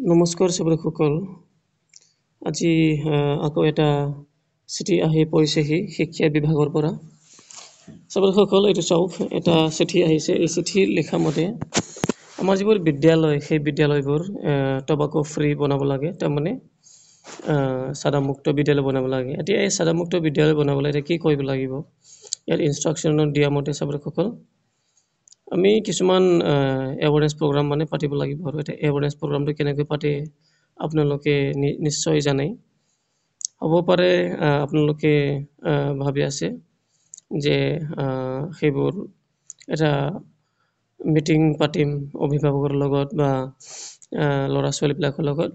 নমস্কাৰ সকল আজি আকৌ এটা চিঠি আহি পৰিছেহি শিক্ষা বিভাগৰ পৰা সকল এইটো চাওক এটা চিঠি আহিছে এই চিঠি লিখা মতে আমাৰ যিবোৰ বিদ্যালয় সেই বিদ্যালয়বোৰ টবাকো ফ্ৰী বনাব লাগে তাৰমানে সাদা মুক্ত বিদ্যালয় বনাব লাগে এতিয়া এই সাদা মুক্ত বিদ্যালয় বনাবলৈ এতিয়া কি কৰিব লাগিব ইয়াৰ ইনষ্ট্ৰাকচনত দিয়া মতে সকল আমি কিছুমান এৱাৰনেছ প্ৰগ্ৰাম মানে পাতিব লাগিব আৰু এটা এৱাৰনেছ প্ৰগ্ৰামটো কেনেকৈ পাতে আপোনালোকে নিশ্চয় জানে হ'ব পাৰে আপোনালোকে ভাবি আছে যে সেইবোৰ এটা মিটিং পাতিম অভিভাৱকৰ লগত বা ল'ৰা ছোৱালীবিলাকৰ লগত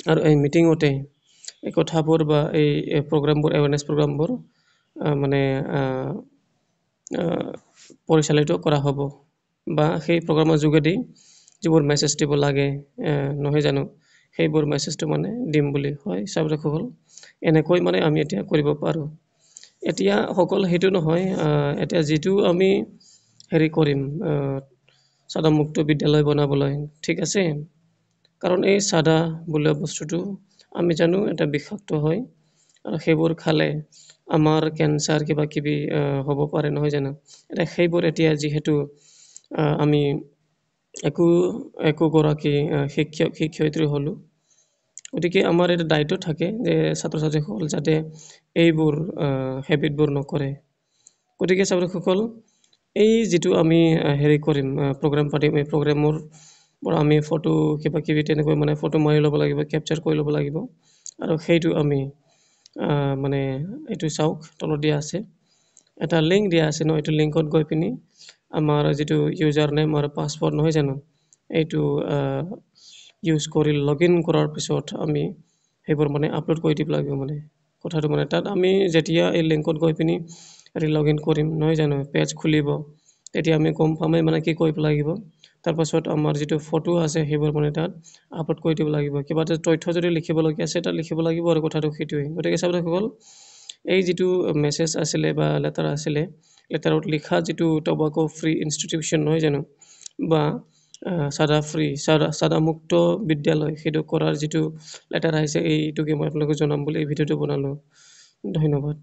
আৰু এই মিটিংতে এই কথাবোৰ বা এই প্ৰগ্ৰামবোৰ এৱাৰনেছ প্ৰগ্ৰামবোৰ মানে পৰিচালিত কৰা হ'ব বা সেই প্ৰগ্ৰামৰ যোগেদি যিবোৰ মেছেজ দিব লাগে নহয় জানো সেইবোৰ মেছেজটো মানে দিম বুলি হয় সকল এনেকৈ মানে আমি এতিয়া কৰিব পাৰোঁ এতিয়া সকল হেতু নহয় এতিয়া যেটো আমি হেৰি কৰিম সাদা মুক্ত বিদ্যালয় বনাবলৈ ঠিক আছে কাৰণ এই সাদা বোলা বস্তুটো আমি জানো এটা বিষাক্ত হয় আৰু সেইবোৰ খালে আমাৰ ক্যান্সাৰ কিবা কিবি হ'ব পাৰে নহয় জানো এটা সেইবোৰ এতিয়া যেহেতু আমি একো গৰাকী শিক্ষয়িত্ৰী হলো গতিকে আমাৰ এটা দায়িত্ব থাকে যে ছাত্ৰ ছাত্ৰীসকল যাতে এইবোৰ হেবিটবোৰ নকৰে গতিকে সকল এই যেটো আমি হেৰি কৰিম প্ৰগ্ৰাম পাতিম এই প্ৰগ্ৰামৰ পৰা আমি ফটো কিবা কিবি তেনেকৈ মানে ফটো মাৰি ল'ব লাগিব কেপচাৰ কৰি ল'ব লাগিব আৰু সেইটো আমি মানে এইটো চাওক তলত দিয়া আছে এটা লিংক দিয়া আছে ন এইটো লিংকত গৈ পিনি আমাৰ যেটো ইউজাৰ নেম আৰু পাসওয়াৰ্ড নহয় জানো এইটো ইউজ কৰি লগইন কৰাৰ পিছত আমি সেইবোৰ মানে আপলোড কৰি দিব লাগিব মানে কথাটো মানে তাত আমি যেতিয়া এই লিংকত গৈ পিনি লগইন কৰিম নহয় জানো পেজ খুলিব তেতিয়া আমি গম পামেই মানে কি কৰিব লাগিব তাৰ পাছত আমাৰ যেটো ফটো আছে সেইবোৰ মানে তাত আপলোড কৰি দিব লাগিব কিবা তথ্য যদি লিখিব লগিয়া আছে তাত লিখিব লাগিব আৰু কথাটো সেইটোৱে গতিকে সকল এই যেটো মেছেজ আছিলে বা লেটাৰ আছিলে লেটাৰত লিখা যেটো টবাকো ফ্ৰী ইনষ্টিটিউশন নহয় জানো বা সাদা মুক্ত বিদ্যালয় সেইটো কৰাৰ যেটো লেটাৰ আহিছে এইটোকে মই আপোনালোকক জনাম বুলি এই ভিডিঅটো বনালো ধন্যবাদ